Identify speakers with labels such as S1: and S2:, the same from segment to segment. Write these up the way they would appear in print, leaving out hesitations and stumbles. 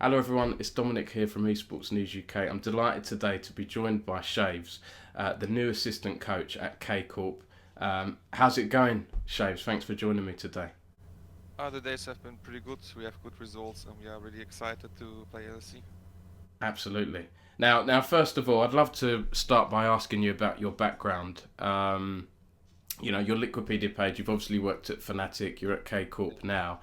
S1: Hello everyone, it's Dominic here from Esports News UK. I'm delighted today to be joined by Shaves, the new assistant coach at K Corp. How's it going, Shaves? Thanks for joining me today.
S2: The days have been pretty good. We have good results and we are really excited to play LEC.
S1: Absolutely. Now, first of all, I'd love to start by asking you about your background. Your Liquipedia page, you've obviously worked at Fnatic, you're at K Corp now.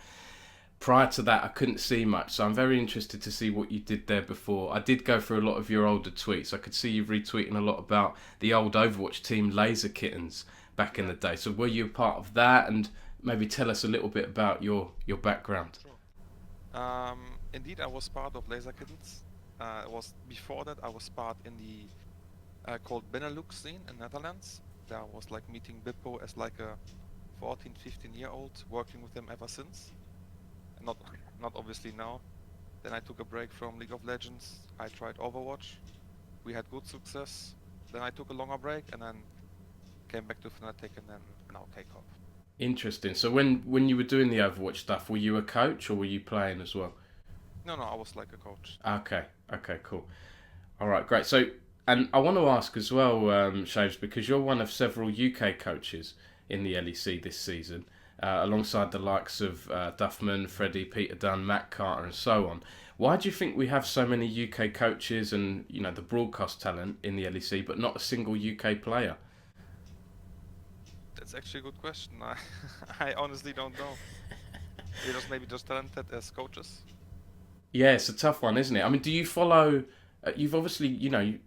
S1: Prior to that, I couldn't see much, so I'm very interested to see what you did there before. I did go through a lot of your older tweets. I could see you retweeting a lot about the old Overwatch team, Laser Kittens, back in
S2: Yeah,
S1: the day. So were you a part of that? And maybe tell us a little bit about your background.
S2: sure. Indeed, I was part of Laser Kittens. It was before that I was part in the called Benelux scene in Netherlands. There I was like meeting Bippo as like a 14, 15-year-old, working with them ever since. And not obviously now. Then I took a break from League of Legends. I tried Overwatch. We had good success. Then I took a longer break and then came back to Fnatic and then now K-Corp.
S1: Interesting. So when you were doing the Overwatch stuff, were you a coach or were you playing as well?
S2: No, I was like a coach.
S1: Okay, cool. All right, great. So, and I want to ask as well, Shaves, because you're one of several UK coaches in the LEC this season, alongside the likes of Duffman, Freddie, Peter Dunn, Matt Carter, and so on. Why do you think we have so many UK coaches and the broadcast talent in the LEC, but not a single UK player?
S2: That's actually a good question. I honestly don't know. We're just maybe just talented as coaches.
S1: Yeah, it's a tough one, isn't it? I mean, do you follow? You've obviously,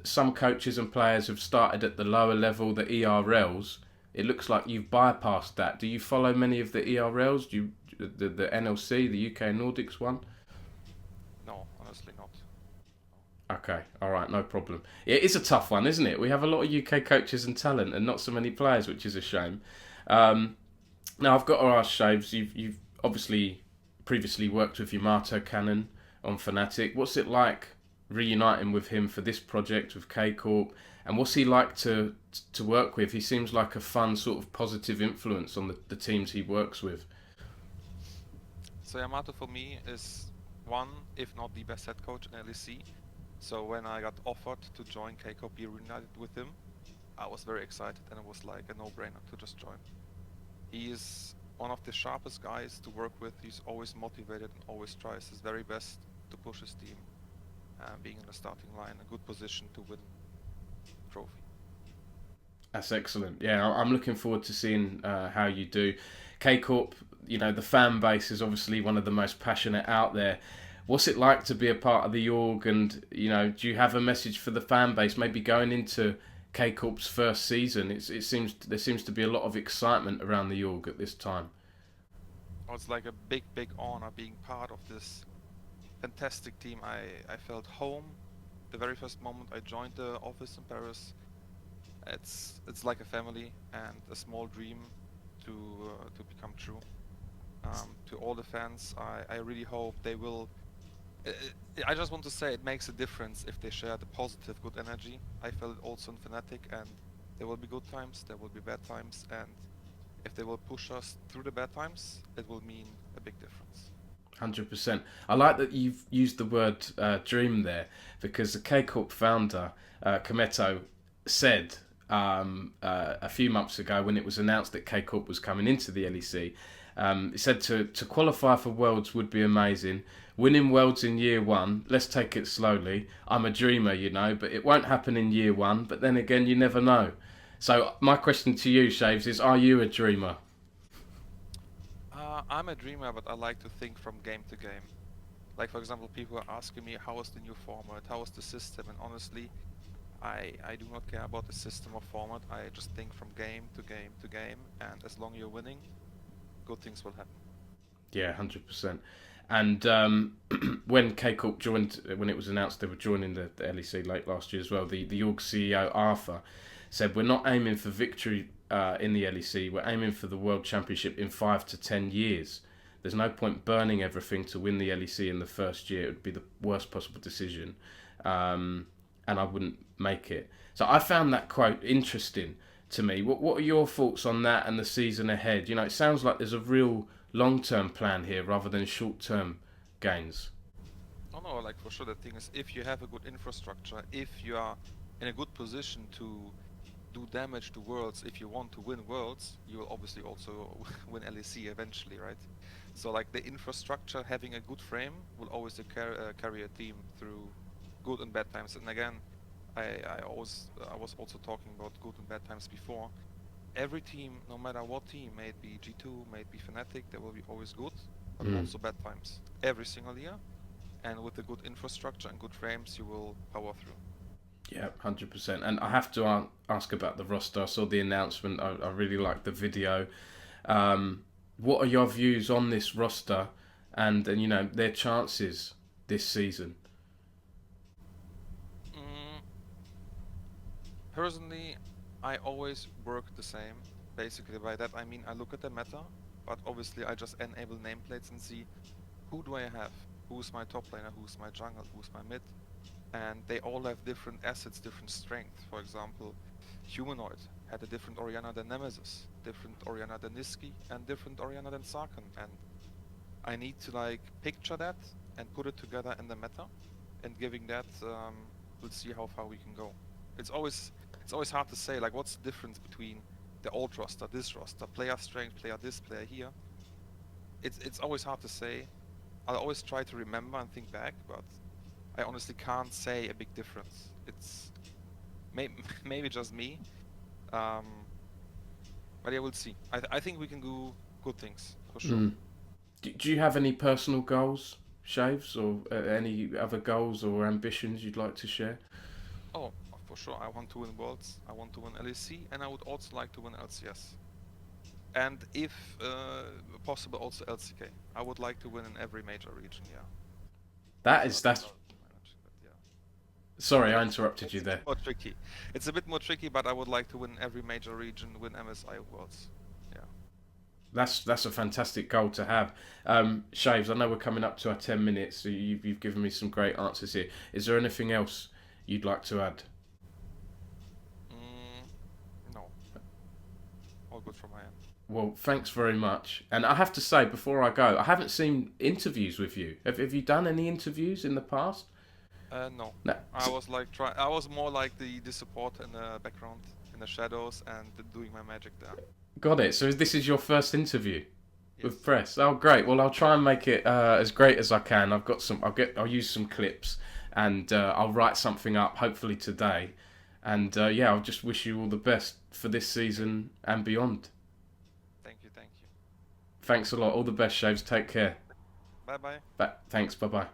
S1: some coaches and players have started at the lower level, the ERLs. It looks like you've bypassed that. Do you follow many of the ERLs? Do you, the NLC, the UK Nordics one?
S2: No, honestly not.
S1: Okay, all right, no problem. It is a tough one, isn't it? We have a lot of UK coaches and talent, and not so many players, which is a shame. Um, Now I've got to ask, Shaves. You've obviously previously worked with Yamato Cannon on Fnatic. What's it like reuniting with him for this project with K Corp? And what's he like to work with? He seems like a fun sort of positive influence on the teams he works with.
S2: So Yamato for me is one, if not the best head coach in LEC. So when I got offered to join K-Corp, be reunited with him, I was very excited and it was like a no-brainer to just join. He is one of the sharpest guys to work with. He's always motivated and always tries his very best to push his team. Being in the starting line, a good position to win trophy.
S1: That's excellent. Yeah, I'm looking forward to seeing how you do. K Corp, the fan base is obviously one of the most passionate out there. What's it like to be a part of the org? And do you have a message for the fan base? Maybe going into K Corp's first season, it seems there seems to be a lot of excitement around the org at this time.
S2: Oh, it's like a big honor being part of this fantastic team. I felt home the very first moment I joined the office in Paris. It's like a family and a small dream to become true. To all the fans, I really hope they will. uh, I just want to say it makes a difference if they share the positive, good energy. I felt it also in Fnatic, and there will be good times, there will be bad times, and if they will push us through the bad times, it will mean a big difference.
S1: 100%. I like that you've used the word dream there because the K Corp founder, Kometo, said a few months ago when it was announced that K Corp was coming into the LEC, he said to qualify for Worlds would be amazing. Winning Worlds in year one, let's take it slowly. I'm a dreamer, but it won't happen in year one. But then again, you never know. So my question to you, Shaves, is: are you a dreamer?
S2: I'm a dreamer, but I like to think from game to game. Like for example, people are asking me how is the new format, how is the system, and honestly, I do not care about the system or format. I just think from game to game to game, and as long you're winning, good things will happen.
S1: Yeah, 100%. And when K Corp joined, when it was announced they were joining the LEC late last year as well, the org CEO Arthur said, "We're not aiming for victory in the LEC. We're aiming for the World Championship in 5 to 10 years. There's no point burning everything to win the LEC in the first year. It would be the worst possible decision, and I wouldn't make it." So I found that quote interesting to me. What are your thoughts on that and the season ahead? It sounds like there's a real long-term plan here rather than short-term gains.
S2: No, like for sure. The thing is, if you have a good infrastructure, if you are in a good position to do damage to worlds, if you want to win worlds, you will obviously also win LEC eventually, right? So like the infrastructure, having a good frame will always carry a team through good and bad times. And again, I was also talking about good and bad times before. Every team, no matter what team, may it be G2, may it be Fnatic, there will be always good, but also bad times. Every single year. And with a good infrastructure and good frames, you will power through.
S1: Yeah, 100%. And I have to ask about the roster. I saw the announcement. I really liked the video. What are your views on this roster and you know, their chances this season?
S2: Personally, I always work the same. Basically, by that I mean I look at the meta, but obviously I just enable nameplates and see who do I have, who's my top laner, who's my jungle, who's my mid, and they all have different assets, different strength. For example, Humanoid had a different Orianna than Nemesis, different Orianna than Niski, and different Orianna than Sarkhan, and I need to like picture that and put it together in the meta, and giving that, we'll see how far we can go. It's always hard to say like what's the difference between the old roster, this roster, player strength, player this, player here. It's always hard to say. I'll always try to remember and think back, but I honestly can't say a big difference. It's maybe just me, but yeah, we'll see. I think we can do good things for sure.
S1: Do you have any personal goals, Shaves, or any other goals or ambitions you'd like to share?
S2: Oh, for sure. I want to win Worlds. I want to win LEC, and I would also like to win LCS. And if possible, also LCK. I would like to win in every major region. Yeah.
S1: That's.
S2: Yeah.
S1: Sorry, I interrupted you there.
S2: More tricky. It's a bit more tricky, but I would like to win every major region, win MSI Worlds. Yeah.
S1: That's a fantastic goal to have. Shaves, I know we're coming up to our 10 minutes, so you've given me some great answers here. Is there anything else you'd like to add?
S2: No. All good from my end.
S1: Well, thanks very much. And I have to say, before I go, I haven't seen interviews with you. Have you done any interviews in the past?
S2: No.
S1: No.
S2: I was like I was more like the support in the background, in the shadows, and doing my magic there.
S1: Got it. So this is your first interview with
S2: Yes.
S1: press. Oh, great. Well, I'll try and make it as great as I can. I've got some. I'll use some clips, and I'll write something up. Hopefully today, and yeah, I'll just wish you all the best for this season and beyond.
S2: Thank you.
S1: Thanks a lot. All the best, Shaves. Take care.
S2: Bye bye.
S1: Thanks. Bye bye.